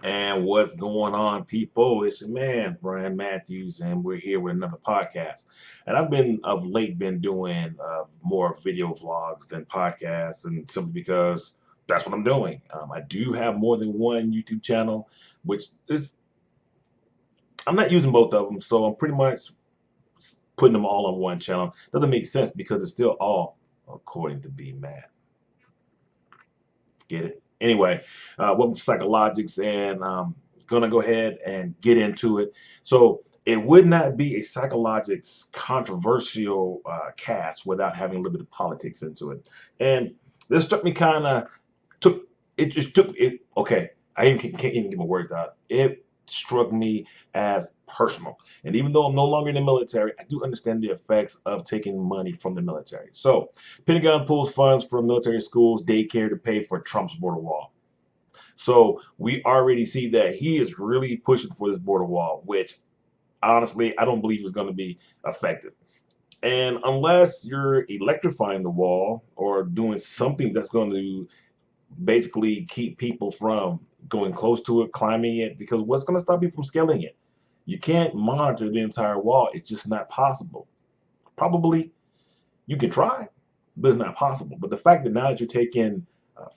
And what's going on, people? It's your man, Brian Matthews, and we're here with another podcast. And I've been of late been doing more video vlogs than podcasts, and simply because that's what I'm doing. I do have more than one YouTube channel, which is I'm not using both of them, so I'm pretty much putting them all on one channel. Doesn't make sense because it's still all according to be Matt. Get it? Anyway, welcome to Sykalogics, and gonna go ahead and get into it. So it would not be a Sykalogics controversial cast without having a little bit of politics into it. And this struck me kind of took it just took it. Okay, can't even get my words out. It struck me as personal. And even though I'm no longer in the military, I do understand the effects of taking money from the military. So, Pentagon pulls funds from military schools, daycare to pay for Trump's border wall. So, we already see that he is really pushing for this border wall, which honestly, I don't believe is going to be effective. And unless you're electrifying the wall or doing something that's going to basically keep people from going close to it, climbing it, because what's going to stop you from scaling it? You can't monitor the entire wall. It's just not possible. Probably you can try, but it's not possible. But the fact that now that you're taking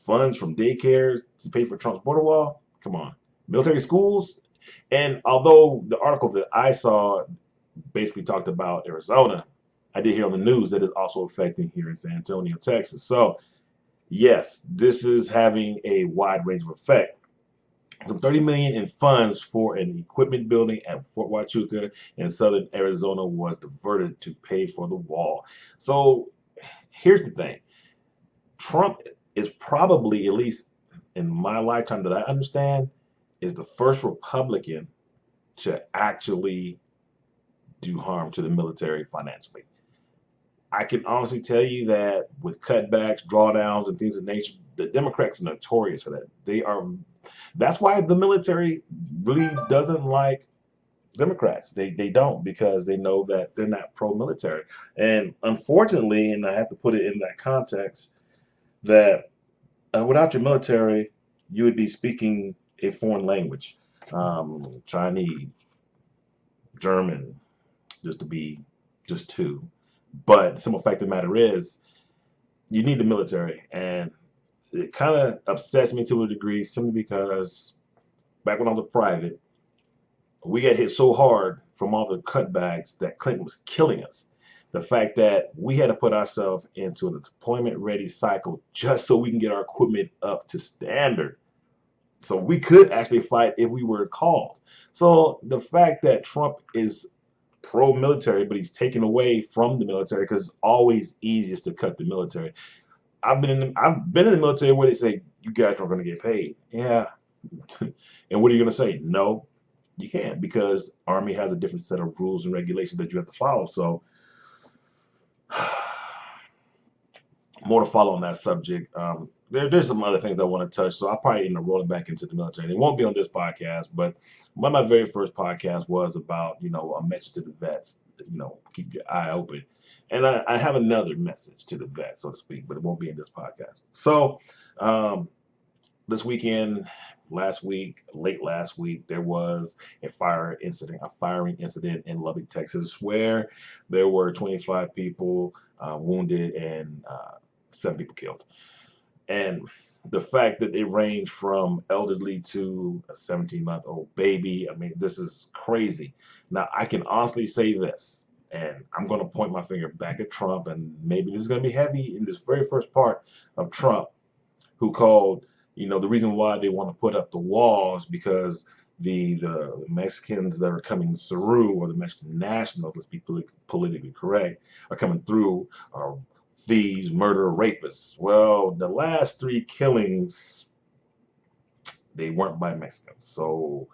funds from daycares to pay for Trump's border wall, come on. Military schools, and although the article that I saw basically talked about Arizona, I did hear on the news that it's also affecting here in San Antonio, Texas. So yes, this is having a wide range of effect. Some 30 million in funds for an equipment building at Fort Huachuca in southern Arizona was diverted to pay for the wall. So here's the thing. Trump is probably, at least in my lifetime that I understand, is the first Republican to actually do harm to the military financially. I can honestly tell you that with cutbacks, drawdowns, and things of nature, the Democrats are notorious for that. That's why the military really doesn't like Democrats. They don't, because they know that they're not pro-military. And unfortunately, and I have to put it in that context, that without your military, you would be speaking a foreign language, Chinese, German, just to be just two. But the simple fact of the matter is, you need the military, and it kind of upsets me to a degree, simply because back when I was a private, we got hit so hard from all the cutbacks that Clinton was killing us. The fact that we had to put ourselves into a deployment ready cycle just so we can get our equipment up to standard. So we could actually fight if we were called. So the fact that Trump is pro-military, but he's taken away from the military because it's always easiest to cut the military. I've been in the military where they say you guys aren't going to get paid. Yeah, and what are you going to say? No, you can't, because Army has a different set of rules and regulations that you have to follow. So more to follow on that subject. There's some other things I want to touch, so I'll probably end up rolling back into the military. It won't be on this podcast, but one of my very first podcasts was about, a message to the vets, keep your eye open. And I have another message to the vets, so to speak, but it won't be in this podcast. So um, this weekend, late last week, there was a firing incident in Lubbock, Texas, where there were 25 people wounded and 7 people killed. And the fact that it ranged from elderly to a 17-month-old baby, I mean, this is crazy. Now, I can honestly say this, and I'm going to point my finger back at Trump, and maybe this is going to be heavy in this very first part of Trump, who called, the reason why they want to put up the walls because the Mexicans that are coming through, or the Mexican nationals, let's be politically correct, are coming through are thieves, murder, rapists. Well, the last 3 killings, they weren't by Mexicans. So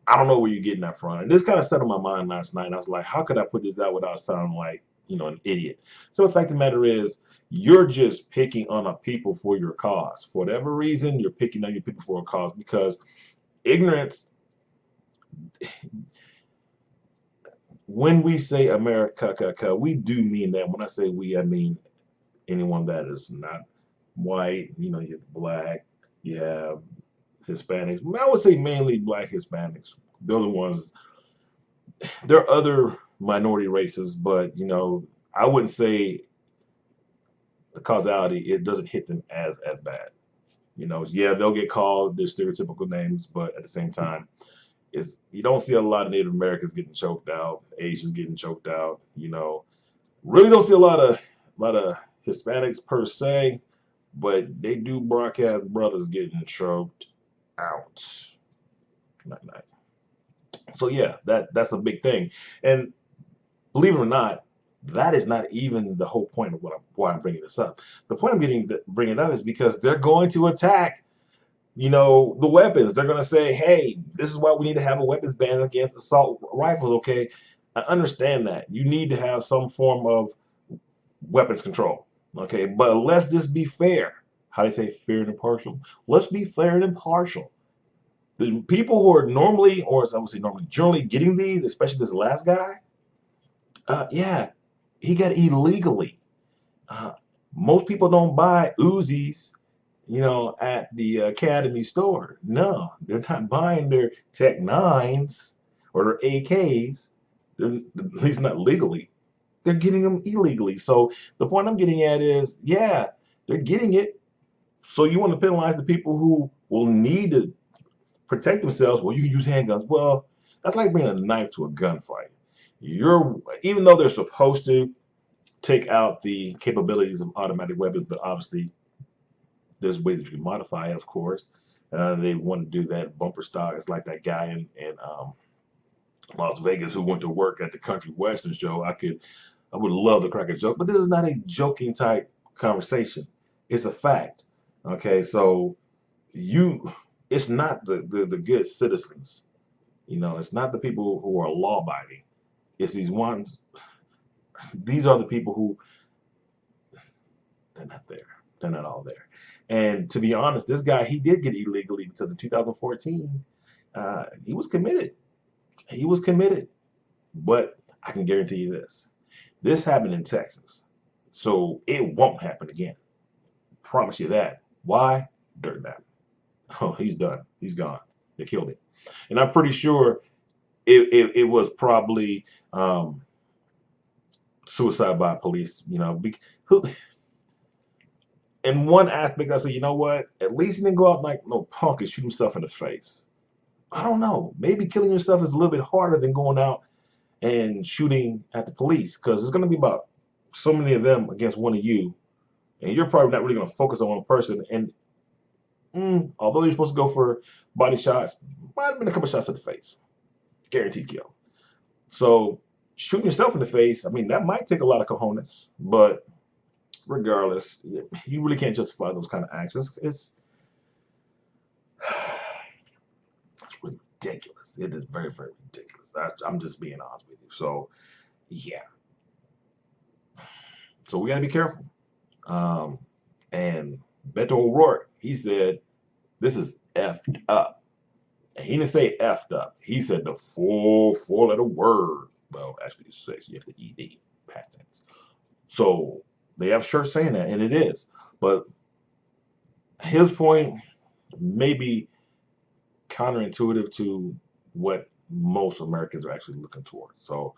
I don't know where you're getting that from. And this kind of settled my mind last night. And I was like, how could I put this out without sounding like, an idiot? So the fact of the matter is, you're just picking on a people for your cause. For whatever reason, you're picking on your people for a cause, because ignorance, when we say America, we do mean that. When I say we, I mean anyone that is not white, you have black, you have Hispanics. I would say mainly black Hispanics. They're the ones. There are other minority races, but I wouldn't say the causality. It doesn't hit them as bad. Yeah, they'll get called their stereotypical names, but at the same time, you don't see a lot of Native Americans getting choked out, Asians getting choked out. Really don't see a lot of Hispanics per se, but they do broadcast brothers getting choked out. Night night. So yeah, that's a big thing. And believe it or not, that is not even the whole point of why I'm bringing this up. The point I'm bringing it up is because they're going to attack, the weapons. They're going to say, hey, this is why we need to have a weapons ban against assault rifles. Okay, I understand that you need to have some form of weapons control. Okay, but let's just be fair. How do they say fair and impartial? Let's be fair and impartial. The people who are normally, or as I would say normally, generally getting these, especially this last guy, yeah, he got illegally. Uh, Most people don't buy Uzis, at the Academy store. No, they're not buying their Tech Nines or their AKs. They're at least not legally. They're getting them illegally. So the point I'm getting at is, yeah, they're getting it. So you want to penalize the people who will need to protect themselves? Well, you can use handguns. Well, that's like bringing a knife to a gunfight. Even though they're supposed to take out the capabilities of automatic weapons, but obviously there's ways that you can modify it, of course. They want to do that bumper stock. It's like that guy in Las Vegas who went to work at the country western show. I would love to crack a joke, but this is not a joking type conversation. It's a fact. Okay, so it's not the good citizens. It's not the people who are law abiding. It's these ones. These are the people who they're not there. They're not all there. And to be honest, this guy, he did get illegally because in 2014, he was committed. He was committed. But I can guarantee you this. This happened in Texas. So it won't happen again. Promise you that. Why? Dirt nap. Oh, he's done. He's gone. They killed him. And I'm pretty sure it was probably suicide by police. Who, in one aspect, I say, you know what? At least he didn't go out like no punk and shoot himself in the face. I don't know. Maybe killing yourself is a little bit harder than going out and shooting at the police because there's going to be about so many of them against one of you, and you're probably not really going to focus on one person. And although you're supposed to go for body shots, might have been a couple shots to the face, guaranteed kill. So shooting yourself in the face, I mean, that might take a lot of cojones, but regardless, you really can't justify those kind of actions. It's really ridiculous. It is very, very ridiculous. I'm just being honest with you. So, yeah. So we got to be careful. And Beto O'Rourke, he said, this is effed up. And he didn't say effed up. He said the full four-letter word. Well, actually, it's six. You have to ED, past tense. So they have shirts saying that, and it is. But his point may be counterintuitive to what most Americans are actually looking towards. So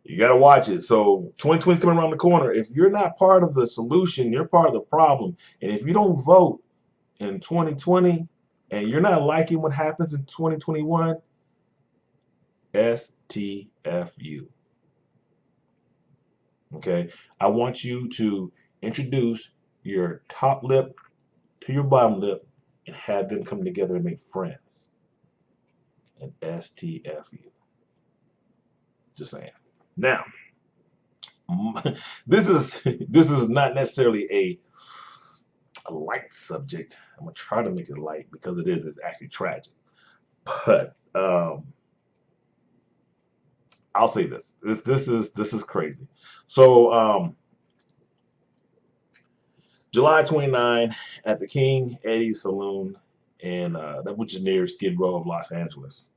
you got to watch it. So 2020 is coming around the corner. If you're not part of the solution, you're part of the problem. And if you don't vote in 2020 and you're not liking what happens in 2021, STFU. Okay? I want you to introduce your top lip to your bottom lip and have them come together and make friends. And STFU. Just saying. Now, this is not necessarily a light subject. I'm gonna try to make it light because it's actually tragic. But I'll say this. This is crazy. So July 29 at the King Eddy Saloon in which is near Skid Row of Los Angeles.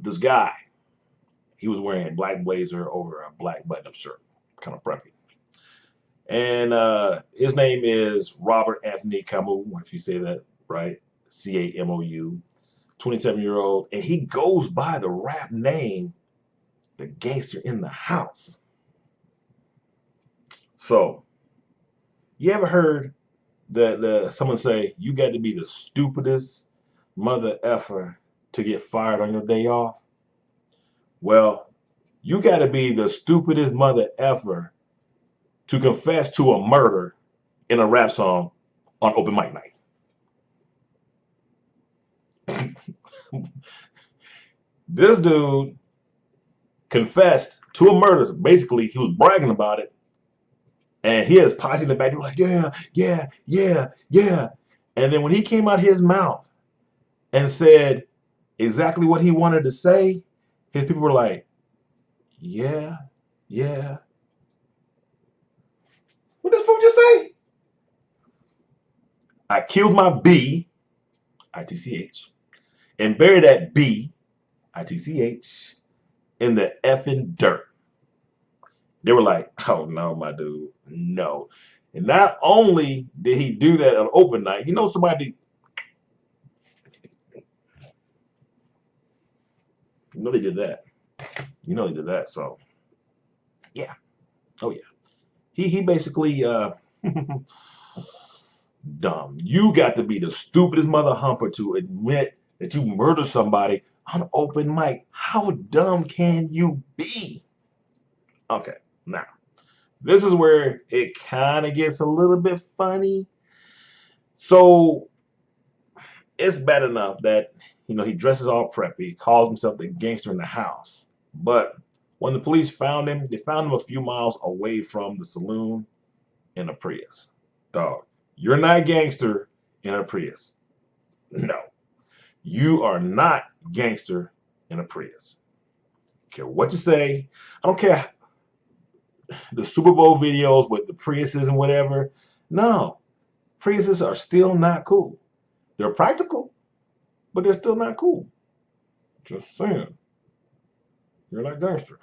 This guy, he was wearing a black blazer over a black button-up shirt, kind of preppy. And his name is Robert Anthony Camus, if you say that right. Camou, 27-year-old, and he goes by the rap name, the Gangster in the House. So, you ever heard that someone say you got to be the stupidest mother effer to get fired on your day off? Well, you got to be the stupidest mother effer to confess to a murder in a rap song on open mic night. This dude confessed to a murder. Basically, he was bragging about it. And he has posse in the back. They were like, yeah, yeah, yeah, yeah. And then when he came out his mouth and said exactly what he wanted to say, his people were like, yeah, yeah. What does fool just say? I killed my B, ITCH, and buried that B, ITCH, in the effing dirt. They were like, oh no, my dude, no. And not only did he do that on open night, you know somebody, you know they did that. You know they did that, so yeah. Oh yeah. He basically dumb. You got to be the stupidest mother humper to admit that you murdered somebody on open mic. How dumb can you be? Okay, now this is where it kind of gets a little bit funny. So it's bad enough that he dresses all preppy, calls himself the gangster in the house. But when the police found him, they found him a few miles away from the saloon in a Prius. Dog, you're not a gangster in a Prius. No, you are not gangster in a Prius. I don't care what you say. I don't care the Super Bowl videos with the Priuses and whatever. No, Priuses are still not cool. They're practical, but they're still not cool. Just saying. You're not gangster.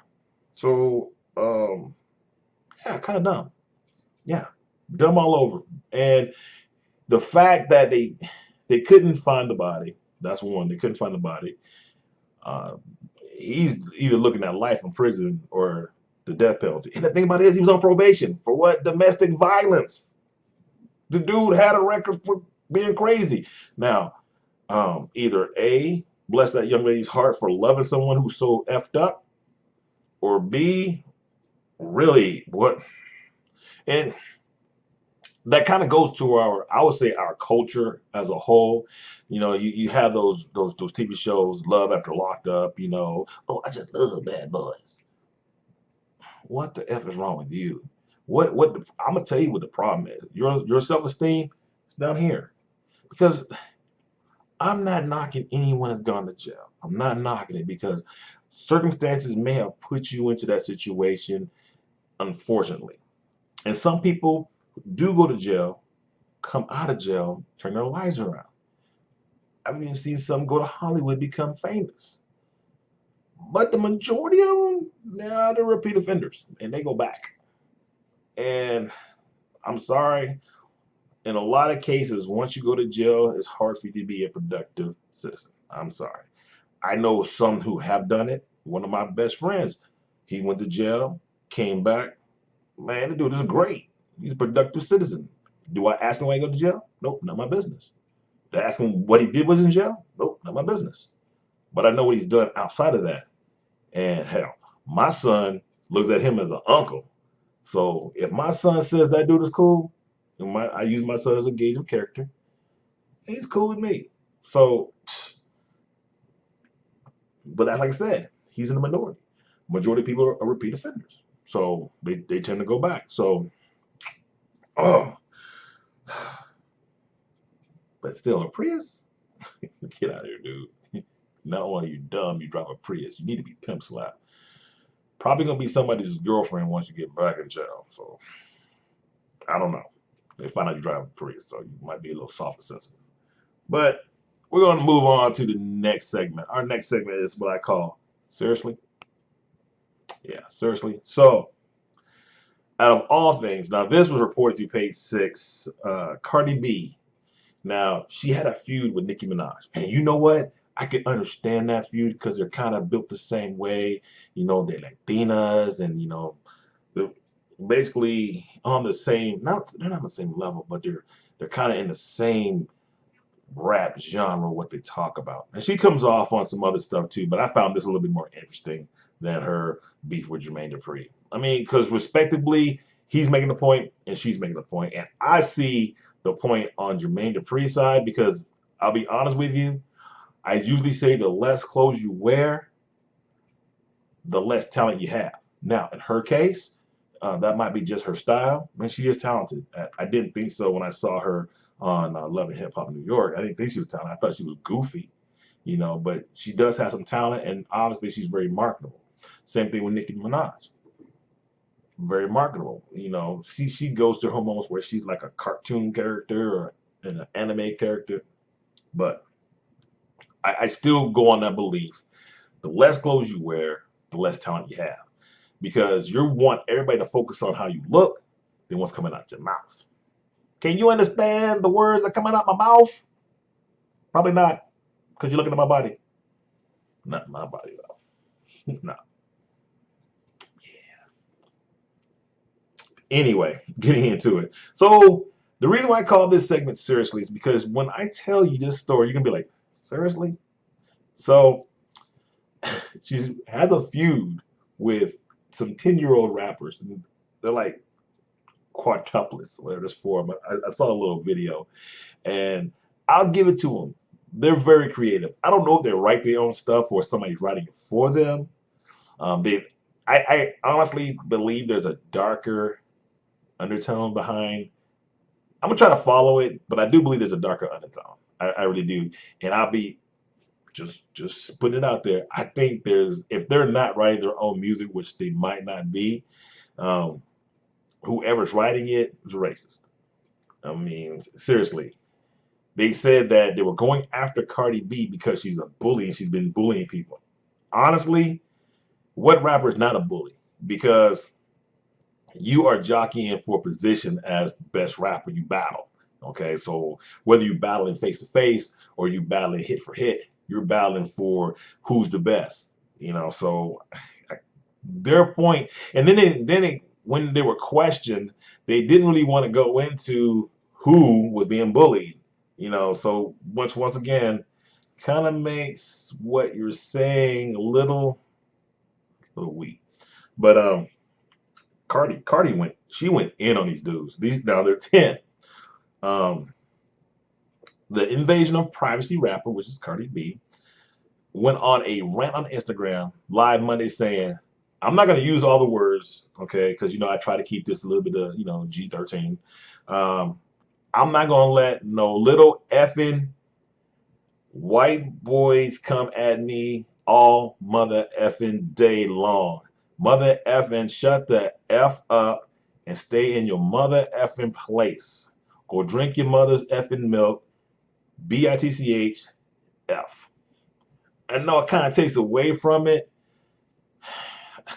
So, yeah, kind of dumb. Yeah, dumb all over. And the fact that they couldn't find the body, that's one. They couldn't find the body. Uh, he's either looking at life in prison or the death penalty. And the thing about it is he was on probation for what? Domestic violence. The dude had a record for being crazy. Now, either A, bless that young lady's heart for loving someone who's so effed up, or B, really what? And that kind of goes to I would say our culture as a whole. You have those TV shows, Love After Locked Up. Oh, I just love bad boys. What the F is wrong with you? I'm gonna tell you what the problem is. Your self-esteem is down here. Because I'm not knocking anyone that's gone to jail. I'm not knocking it because circumstances may have put you into that situation, unfortunately. And some people do go to jail, come out of jail, turn their lives around. I've even seen some go to Hollywood, become famous. But the majority of them, nah, they're repeat offenders, and they go back. And I'm sorry, in a lot of cases, once you go to jail, it's hard for you to be a productive citizen. I'm sorry. I know some who have done it. One of my best friends, he went to jail, came back. Man, the dude is great. He's a productive citizen. Do I ask him why he go to jail? Nope, not my business. To ask him what he did was in jail? Nope, not my business. But I know what he's done outside of that. And hell, my son looks at him as an uncle. So if my son says that dude is cool, and I use my son as a gauge of character, he's cool with me. So, but like I said, he's in the minority. Majority of people are repeat offenders. So they tend to go back. So, oh, but still a Prius? Get out of here, dude. Not only are you dumb, you drive a Prius. You need to be pimp slapped. Probably gonna be somebody's girlfriend once you get back in jail. So I don't know. They find out you drive a Prius, so you might be a little soft and sensitive. But we're gonna move on to the next segment. Our next segment is what I call seriously. Yeah, seriously. So out of all things, now this was reported through page 6. Cardi B Now, she had a feud with Nicki Minaj. And you know what? I can understand that feud because they're kind of built the same way. You know, they're Latinas and, you know, they're basically on the same, not they're not on the same level, but they're kind of in the same rap genre, what they talk about. And she comes off on some other stuff too, but I found this a little bit more interesting than her beef with Jermaine Dupri. I mean, because respectively, he's making the point and she's making the point, and I see the point on Jermaine Dupri's side because I'll be honest with you, I usually say the less clothes you wear, the less talent you have. Now, in her case, that might be just her style. I mean, she is talented. I didn't think so when I saw her on Love and Hip Hop New York. I didn't think she was talented. I thought she was goofy, you know, but she does have some talent, and obviously she's very marketable. Same thing with Nicki Minaj. Very marketable. You know, she goes to her moments where she's like a cartoon character or an anime character, but I still go on that belief. The less clothes you wear, the less talent you have. Because you want everybody to focus on how you look than what's coming out your mouth. Can you understand the words that are coming out my mouth? Probably not, because you're looking at my body. Not my body, though. No. Yeah. Anyway, getting into it. So, the reason why I call this segment seriously is because when I tell you this story, you're going to be like, seriously? So, she has a feud with some 10-year-old rappers. And they're like quadruplets, whatever this for. I saw a little video, and I'll give it to them. They're very creative. I don't know if they write their own stuff or somebody's writing it for them. They, I honestly believe there's a darker undertone behind. I'm gonna try to follow it, but I do believe there's a darker undertone. I really do, and I'll be just putting it out there. I think there's if they're not writing their own music, which they might not be, um, whoever's writing it is racist. I mean, seriously. They said that they were going after Cardi B because she's a bully and she's been bullying people. Honestly, what rapper is not a bully? Because you are jockeying for position as best rapper you battle. Okay, so whether you battling face to face or you battling hit for hit, you're battling for who's the best. You know, so their point, and when they were questioned, they didn't really want to go into who was being bullied. You know, so once again, kind of makes what you're saying a little weak. But Cardi went in on these dudes. These now they're 10. Um, the invasion of privacy rapper, which is Cardi B, went on a rant on Instagram live Monday saying, "I'm not going to use all the words, okay, because you know I try to keep this a little bit of G13. Um, I'm not going to let no little effing white boys come at me all mother effing day long. Mother effing shut the F up and stay in your mother effing place. Go drink your mother's effing milk. BITCH F." I know it kind of takes away from it.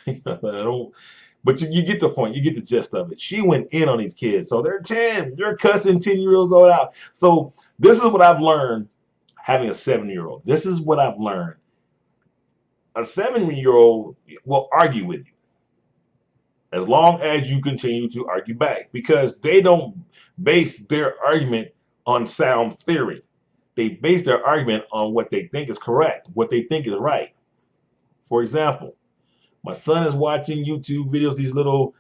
I don't, but you get the point. You get the gist of it. She went in on these kids. So they're 10. You're cussing 10-year-olds old out. So this is what I've learned having a 7-year-old. This is what I've learned. A 7-year-old will argue with you as long as you continue to argue back because they don't base their argument on sound theory. They base their argument on what they think is correct, what they think is right. For example, my son is watching YouTube videos, these little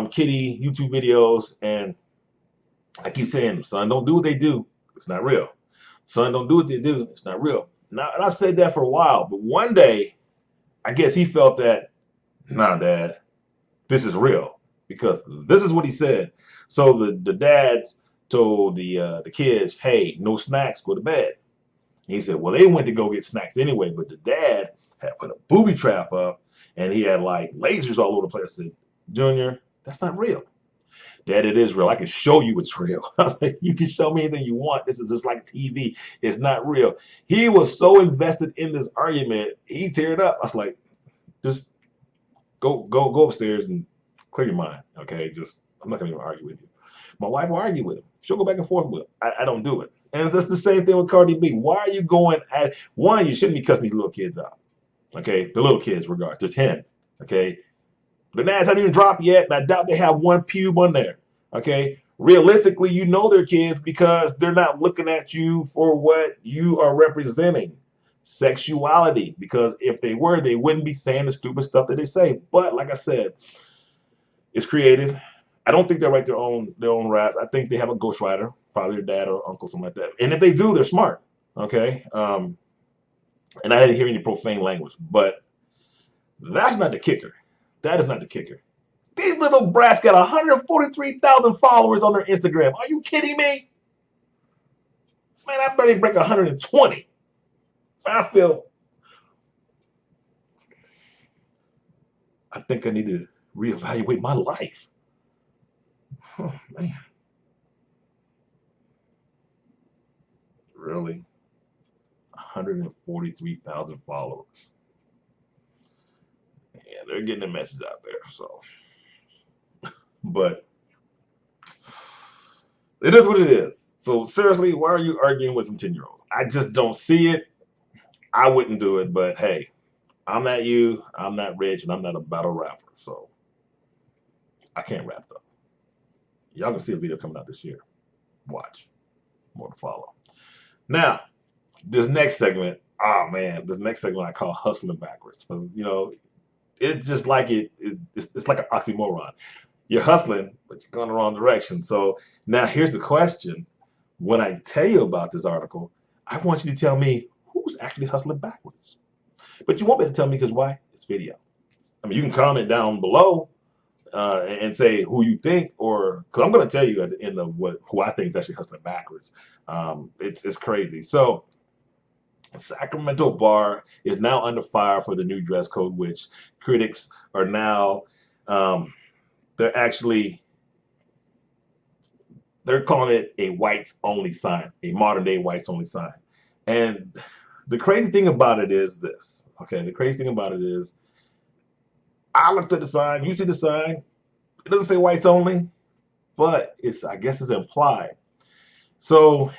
kitty YouTube videos, and I keep saying, son, don't do what they do. It's not real. Son, don't do what they do. It's not real. Now, and I said that for a while, but one day, I guess he felt that, nah, Dad, this is real because this is what he said. So the dads told the kids, hey, no snacks, go to bed. And he said, well, they went to go get snacks anyway, but the dad had put a booby trap up and he had like lasers all over the place. I said, Junior, that's not real. Dad, it is real. I can show you it's real. I was like, you can show me anything you want. This is just like TV. It's not real. He was so invested in this argument, he teared up. I was like, just go upstairs and clear your mind. Okay, just I'm not gonna even argue with you. My wife will argue with him. She'll go back and forth with him. I don't do it. And it's just the same thing with Cardi B. Why are you going at one? You shouldn't be cussing these little kids out. Okay, the little kids, regard. They're 10. Okay, the nads haven't even dropped yet, and I doubt they have one pube on there. Okay, realistically, you know they're kids because they're not looking at you for what you are representing, sexuality. Because if they were, they wouldn't be saying the stupid stuff that they say. But like I said, it's creative. I don't think they write their own raps. I think they have a ghostwriter, probably their dad or uncle, something like that. And if they do, they're smart. Okay, and I didn't hear any profane language, but that's not the kicker. That is not the kicker. These little brats got 143,000 followers on their Instagram. Are you kidding me? Man, I barely break 120. I think I need to reevaluate my life. Oh, man. Really? 143,000 followers. Yeah, they're getting the message out there. So, but it is what it is. So seriously, why are you arguing with some 10-year-olds? I just don't see it. I wouldn't do it, but hey, I'm not you, I'm not rich, and I'm not a battle rapper, so I can't rap though. Y'all can see a video coming out this year. Watch. More to follow. Now, this next segment, oh man, this next segment I call hustling backwards. You know, it's just like it's like an oxymoron. You're hustling, but you're going the wrong direction. So now here's the question. When I tell you about this article, I want you to tell me who's actually hustling backwards. But you won't be able to tell me because why? It's video. I mean, you can comment down below and say who you think, or because I'm going to tell you at the end of who I think is actually hustling backwards. It's crazy. So Sacramento bar is now under fire for the new dress code, which critics are now they're calling it a whites only sign, a modern day whites only sign. And the crazy thing about it is this. Okay, the crazy thing about it is I looked at the sign, you see the sign, it doesn't say whites only, but I guess it's implied. So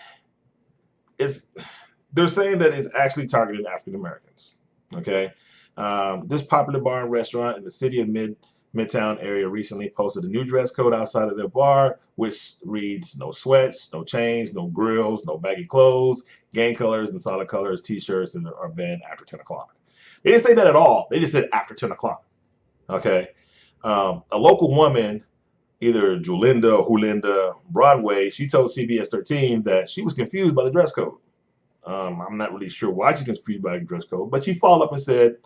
they're saying that it's actually targeting African Americans. Okay, this popular bar and restaurant in the city of Midtown area recently posted a new dress code outside of their bar, which reads no sweats, no chains, no grills, no baggy clothes, gang colors and solid colors, t-shirts, and are banned after 10 o'clock. They didn't say that at all. They just said after 10 o'clock. Okay. A local woman, either Julinda or Hulinda Broadway, she told CBS 13 that she was confused by the dress code. I'm not really sure why she's confused by the dress code, but she followed up and said,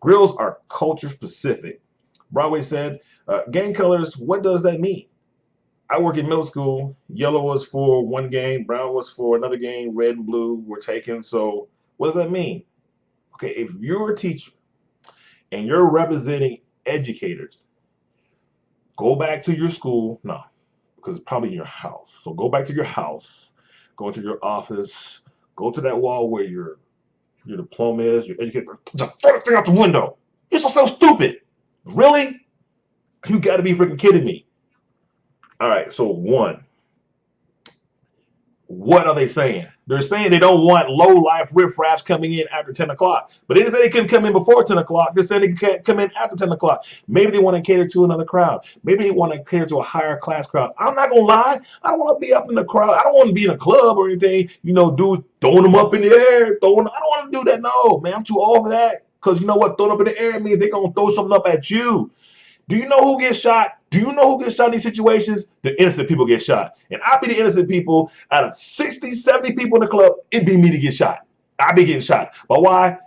grills are culture specific. Broadway said, gang colors, what does that mean? I work in middle school. Yellow was for one game, brown was for another game, red and blue were taken. So what does that mean? Okay, if you're a teacher and you're representing educators, go back to your school. No, because it's probably in your house. So go back to your house, go into your office, go to that wall where your diploma is, your educator, just throw that thing out the window. You're so stupid. Really? You got to be freaking kidding me. All right, so one, what are they saying? They're saying they don't want low-life riffraffs coming in after 10 o'clock. But they didn't say they couldn't come in before 10 o'clock. They're saying they can't come in after 10 o'clock. Maybe they want to cater to another crowd. Maybe they want to cater to a higher class crowd. I'm not going to lie. I don't want to be up in the crowd. I don't want to be in a club or anything. You know, dudes throwing them up in the air. I don't want to do that. No, man, I'm too old for that. Because you know what? Throwing up in the air means they're going to throw something up at you. Do you know who gets shot? Do you know who gets shot in these situations? The innocent people get shot. And I'll be the innocent people. Out of 60, 70 people in the club, it'd be me to get shot. I'll be getting shot. But why?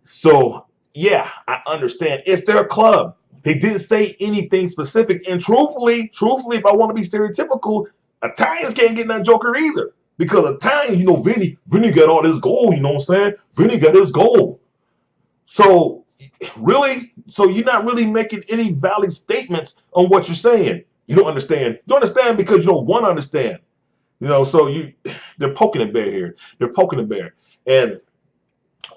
So, yeah, I understand. It's their club. They didn't say anything specific. And truthfully, if I want to be stereotypical, Italians can't get in that joker either. Because Italians, you know, Vinny got all this gold, you know what I'm saying? Vinny got his gold. So, really? So you're not really making any valid statements on what you're saying. You don't understand. You don't understand because you don't want to understand. You know, so they're poking a bear here. They're poking a bear. And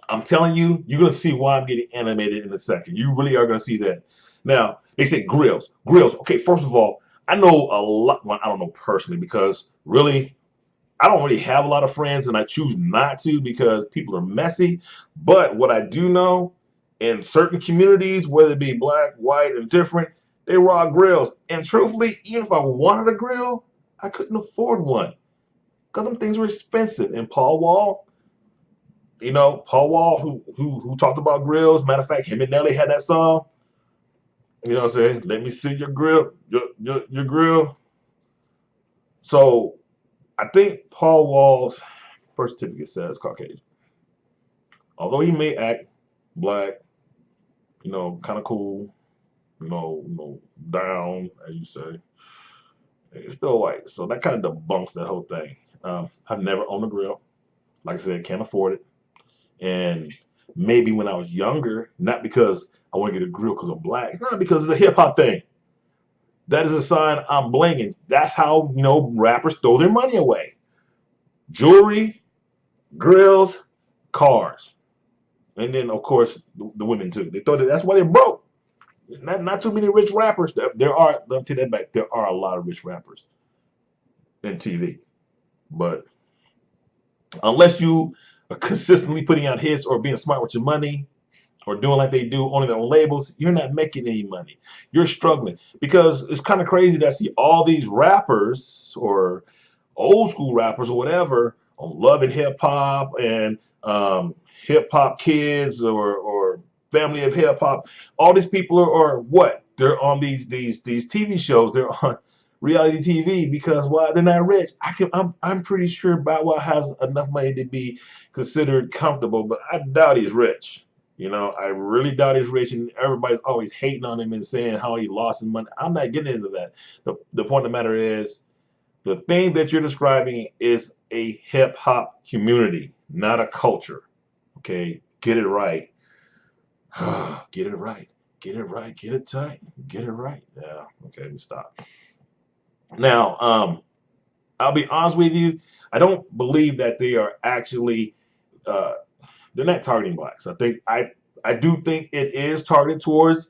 I'm telling you, you're going to see why I'm getting animated in a second. You really are going to see that. Now, they say grills. Grills. Okay, first of all, I know a lot. Well, I don't know personally because really, I don't really have a lot of friends, and I choose not to because people are messy. But what I do know, in certain communities, whether it be black, white, and different, they rock grills. And truthfully, even if I wanted a grill, I couldn't afford one because them things were expensive. And Paul Wall, Paul Wall, who talked about grills. Matter of fact, him and Nelly had that song. You know what I'm saying? Let me see your grill, your grill. So I think Paul Wall's birth certificate says Caucasian. Although he may act black, kind of cool, down, as you say, he's still white. So that kind of debunks that whole thing. I've never owned a grill. Like I said, can't afford it. And maybe when I was younger, not because I want to get a grill because I'm black, not because it's a hip hop thing. That is a sign I'm blinging. That's how, rappers throw their money away. Jewelry, grills, cars. And then, of course, the women, too. They thought that's why they're broke. Not too many rich rappers. There are, let me take that back, there are a lot of rich rappers in TV. But unless you are consistently putting out hits or being smart with your money or doing like they do, owning their own labels, you're not making any money. You're struggling. Because it's kind of crazy that I see all these rappers or old school rappers or whatever on Love and Hip Hop and Hip Hop Kids or Family of Hip Hop. All these people are what? They're on these TV shows. They're on reality TV because why? They're not rich. I'm pretty sure Bow Wow has enough money to be considered comfortable, but I doubt he's rich. I really doubt he's rich, and everybody's always hating on him and saying how he lost his money. I'm not getting into that. The point of the matter is, the thing that you're describing is a hip hop community, not a culture. Okay, get it right. Get it right. Get it right. Get it tight. Get it right. Yeah. Okay, we stop. Now, I'll be honest with you. I don't believe that they are actually. Uh, they're not targeting blacks. I do think it is targeted towards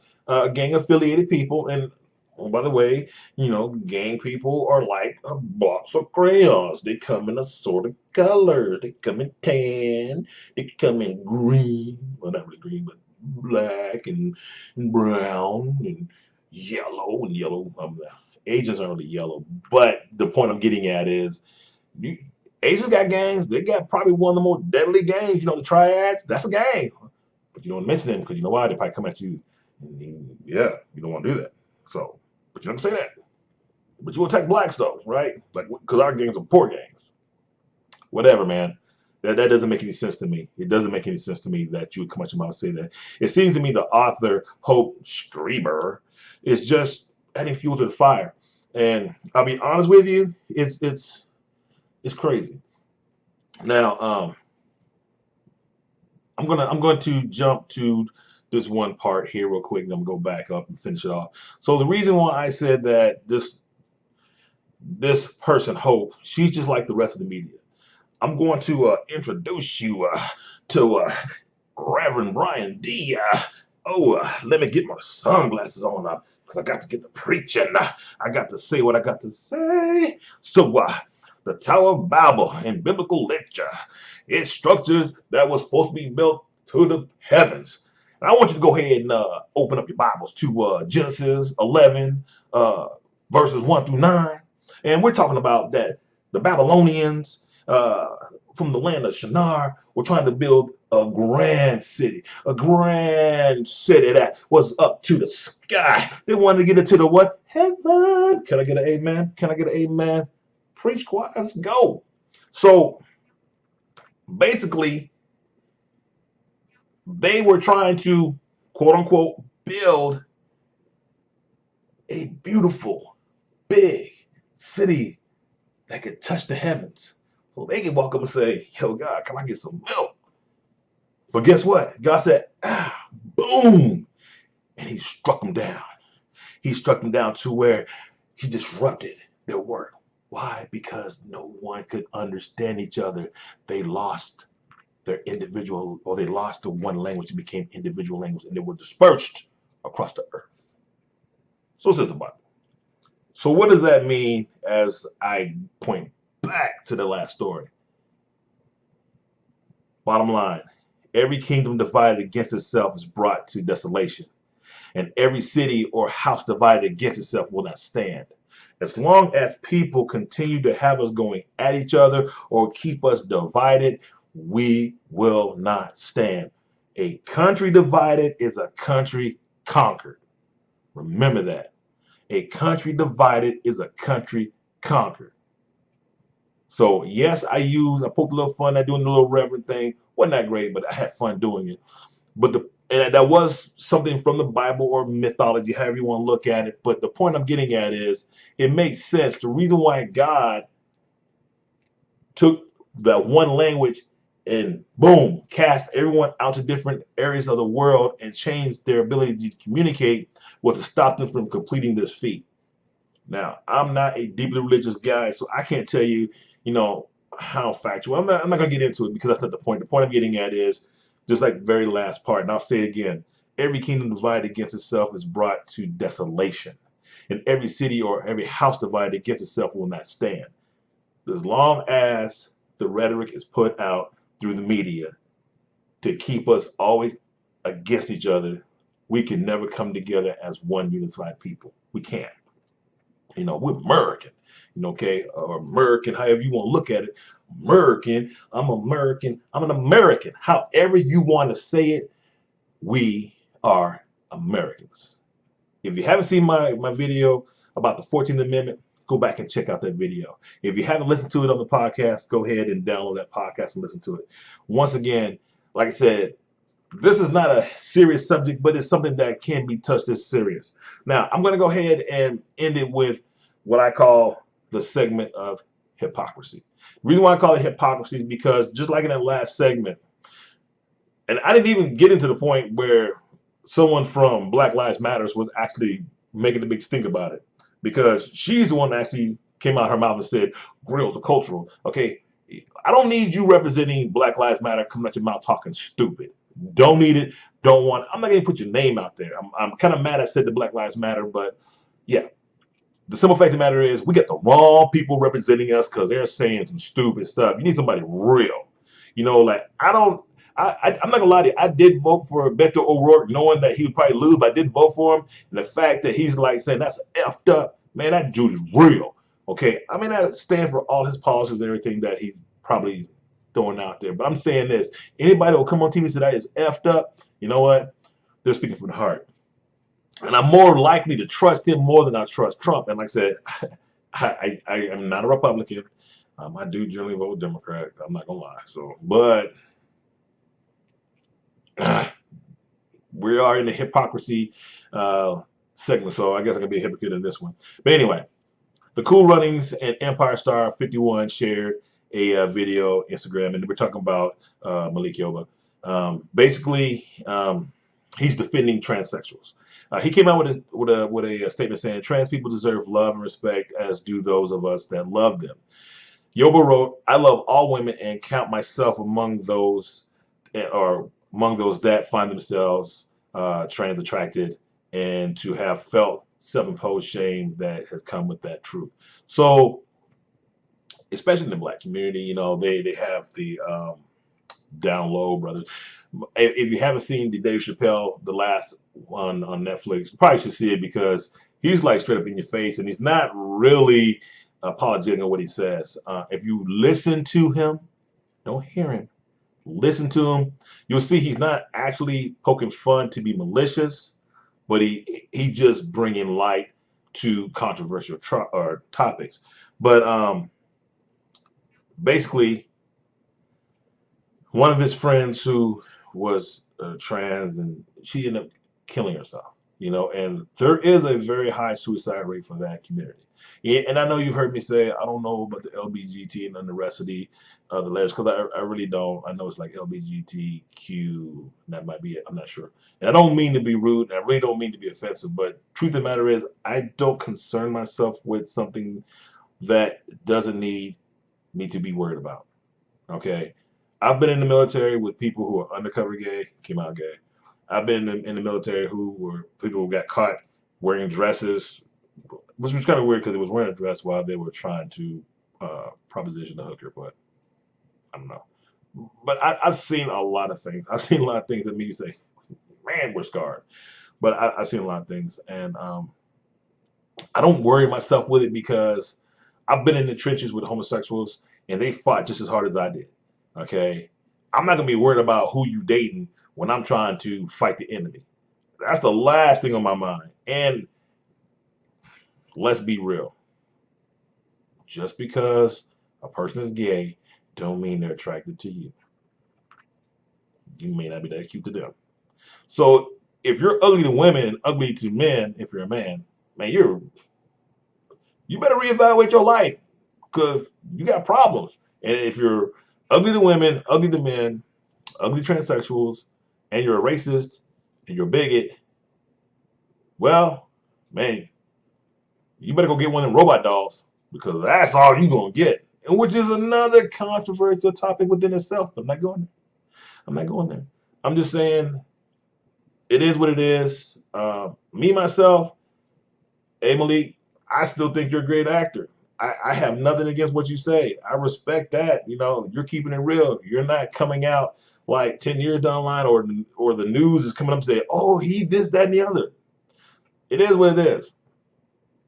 gang affiliated people. And oh, by the way, gang people are like a box of crayons. They come in assorted colors. They come in tan. They come in green. Well, not really green, but black and brown and yellow and yellow. Asians aren't really yellow, but the point I'm getting at is you, Asians got gangs. They got probably one of the more deadly gangs. The triads. That's a gang. But you don't mention them because you know why? They probably come at you. And yeah, you don't want to do that. So, but you don't say that. But you attack blacks though, right? Like, because our gangs are poor gangs. Whatever, man. That doesn't make any sense to me. It doesn't make any sense to me that you would come out your mouth and say that. It seems to me the author, Hope Streber, is just adding fuel to the fire. And I'll be honest with you, it's crazy. Now, I'm going to jump to this one part here real quick, and I'm gonna go back up and finish it off. So the reason why I said that this person, Hope, she's just like the rest of the media. I'm going to introduce you to Reverend Brian D. Let me get my sunglasses on because I got to get to preaching. I got to say what I got to say. So, the Tower of Babel in biblical literature, it's structures that was supposed to be built to the heavens. And I want you to go ahead and open up your Bibles to Genesis 11, verses 1 through 9. And we're talking about that the Babylonians from the land of Shinar were trying to build a grand city that was up to the sky. They wanted to get it to the what? Heaven. Can I get an amen? Can I get an amen? Preach choir, let's go. So basically, they were trying to, quote unquote, build a beautiful, big city that could touch the heavens. So they could walk up and say, yo, God, can I get some milk? But guess what? God said, boom. And he struck them down. He struck them down to where he disrupted their work. Why? Because no one could understand each other. They lost their individual, or they lost the one language and became individual language, and they were dispersed across the earth. So says the Bible. So what does that mean as I point back to the last story? Bottom line, every kingdom divided against itself is brought to desolation, and every city or house divided against itself will not stand. As long as people continue to have us going at each other or keep us divided, we will not stand. A country divided is a country conquered. Remember that. A country divided is a country conquered. So yes, I poked a little fun at doing the little reverend thing. Wasn't that great, but I had fun doing it. But that was something from the Bible or mythology, however you want to look at it. But the point I'm getting at is it makes sense. The reason why God took that one language and boom, cast everyone out to different areas of the world and changed their ability to communicate was to stop them from completing this feat. Now, I'm not a deeply religious guy, so I can't tell you, how factual. I'm not going to get into it because that's not the point. The point I'm getting at is just like the very last part, and I'll say it again. Every kingdom divided against itself is brought to desolation, and every city or every house divided against itself will not stand. As long as the rhetoric is put out through the media to keep us always against each other, we can never come together as one unified people. We can't. We're American, okay, or American, however you want to look at it. American, I'm American, I'm an American. However you want to say it, we are Americans. If you haven't seen my video about the 14th Amendment, go back and check out that video. If you haven't listened to it on the podcast, go ahead and download that podcast and listen to it. Once again, like I said, this is not a serious subject, but it's something that can be touched as serious. Now, I'm going to go ahead and end it with what I call the segment of hypocrisy. The reason why I call it hypocrisy is because just like in that last segment, and I didn't even get into the point where someone from Black Lives Matters was actually making a big stink about it, because she's the one that actually came out her mouth and said, grills are cultural. Okay, I don't need you representing Black Lives Matter coming out your mouth talking stupid. Don't need it. Don't want it. I'm not going to put your name out there. I'm kind of mad I said the Black Lives Matter, but yeah. The simple fact of the matter is we get the wrong people representing us because they're saying some stupid stuff. You need somebody real. Like I'm not gonna lie to you. I did vote for Beto O'Rourke, knowing that he would probably lose, but I did vote for him. And the fact that he's like saying that's effed up, man, that dude is real. Okay, I mean I stand for all his policies and everything that he's probably throwing out there. But I'm saying this: anybody that will come on TV and say that is effed up, you know what? They're speaking from the heart. And I'm more likely to trust him more than I trust Trump. And like I said, I am not a Republican. I do generally vote Democrat. I'm not gonna lie. So, but we are in the hypocrisy segment. So I guess I can be a hypocrite in this one. But anyway, the Cool Runnings and Empire Star 51 shared a video Instagram, and we're talking about Malik Yoba. Basically, he's defending transsexuals. He came out with a statement saying trans people deserve love and respect as do those of us that love them. Yoba wrote, "I love all women and count myself among those that find themselves trans attracted and to have felt self-imposed shame that has come with that truth." So, especially in the black community, they have the down low brothers. If you haven't seen the Dave Chappelle, the last one on Netflix, you probably should see it because he's like straight up in your face and he's not really apologetic on what he says. If you listen to him, don't hear him, listen to him, you'll see he's not actually poking fun to be malicious, but he just bringing light to controversial topics. But basically, one of his friends who was trans, and she ended up killing herself, and there is a very high suicide rate for that community. Yeah, and I know you've heard me say I don't know about the LBGT and then the rest of the letters, because I really don't. I know it's like LBGTQ, that might be it. I'm not sure. And I don't mean to be rude, and I really don't mean to be offensive, but truth of the matter is I don't concern myself with something that doesn't need me to be worried about. Okay? I've been in the military with people who are undercover gay, came out gay. I've been in the military who were people who got caught wearing dresses, which was kind of weird because it was wearing a dress while they were trying to proposition the hooker. But I don't know. But I've seen a lot of things. I've seen a lot of things that make you say, "Man, we're scarred." But I've seen a lot of things, and I don't worry myself with it because I've been in the trenches with homosexuals, and they fought just as hard as I did. Okay, I'm not gonna be worried about who you dating when I'm trying to fight the enemy. That's the last thing on my mind. And let's be real. Just because a person is gay don't mean they're attracted to you. You may not be that cute to them. So if you're ugly to women and ugly to men, if you're a man, man, you better reevaluate your life because you got problems. And if you're ugly to women, ugly to men, ugly transsexuals, and you're a racist and you're a bigot, well, man, you better go get one of them robot dolls because that's all you're gonna get. And which is another controversial topic within itself. But I'm not going there. I'm not going there. I'm just saying it is what it is. Me myself, Emily, I still think you're a great actor. I have nothing against what you say. I respect that. You know, you're keeping it real. You're not coming out like 10 years down the line or the news is coming up and saying, oh, he this, that, and the other. It is what it is.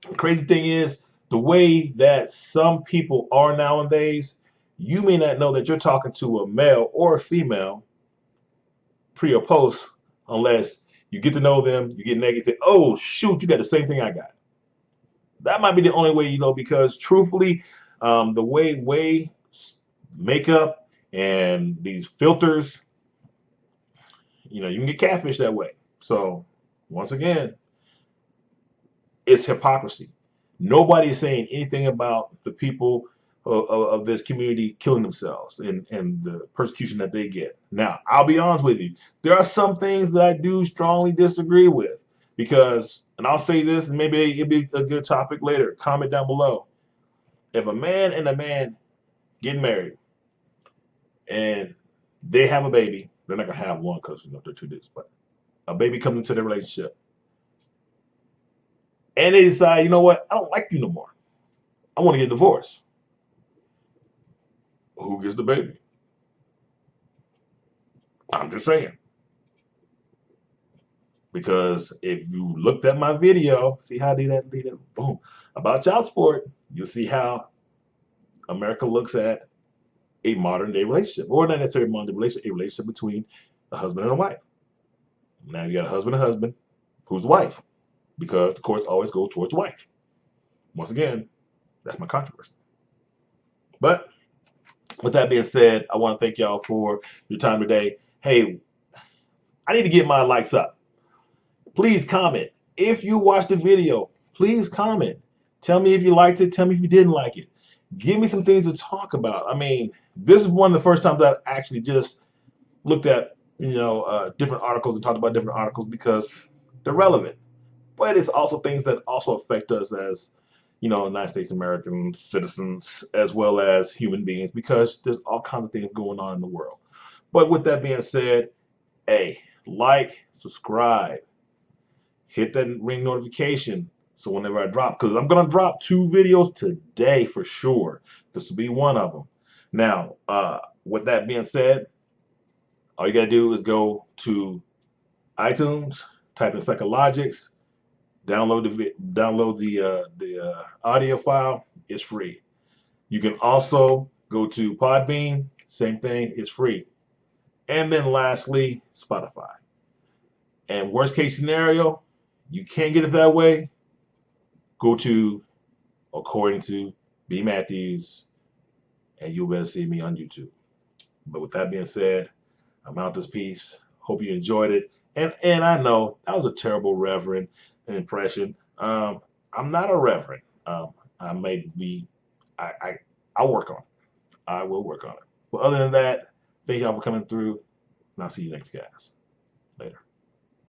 The crazy thing is the way that some people are nowadays, you may not know that you're talking to a male or a female pre or post unless you get to know them, you get naked, say, oh shoot, you got the same thing I got. That might be the only way you know because truthfully, the way makeup and these filters, you know, you can get catfish that way. So once again, it's hypocrisy. Nobody is saying anything about the people of this community killing themselves and the persecution that they get. Now, I'll be honest with you. There are some things that I do strongly disagree with because, and I'll say this, and maybe it'll be a good topic later. Comment down below. If a man and a man get married and they have a baby, they're not going to have one because you know, they're two dudes, but a baby comes into their relationship and they decide, you know what, I don't like you no more. I want to get divorced. Who gets the baby? I'm just saying. Because if you looked at my video, see how I did that, boom, about child support, you'll see how America looks at a modern day relationship, or not necessarily modern day relationship, a relationship between a husband and a wife. Now you got a husband, who's the wife? Because the courts always go towards the wife. Once again, that's my controversy. But with that being said, I want to thank y'all for your time today. Hey, I need to get my likes up. Please comment. If you watched the video, please comment. Tell me if you liked it. Tell me if you didn't like it. Give me some things to talk about. I mean, this is one of the first times I actually just looked at, different articles and talked about different articles because they're relevant. But it's also things that also affect us as, United States American citizens as well as human beings because there's all kinds of things going on in the world. But with that being said, hey, like, subscribe, hit that ring notification so whenever I drop, because I'm gonna drop 2 videos today for sure. This will be one of them. Now, with that being said, all you gotta do is go to iTunes, type in Sykalogics, download the audio file. It's free. You can also go to Podbean, same thing, it's free. And then lastly, Spotify. And worst case scenario, you can't get it that way, go to according to B Matthews, and you'll better see me on YouTube. But with that being said, I'm out this piece. Hope you enjoyed it. And I know that was a terrible reverend impression. I'm not a reverend. I may be. I'll work on it. I will work on it. But other than that, thank y'all for coming through, and I'll see you next guys. Later.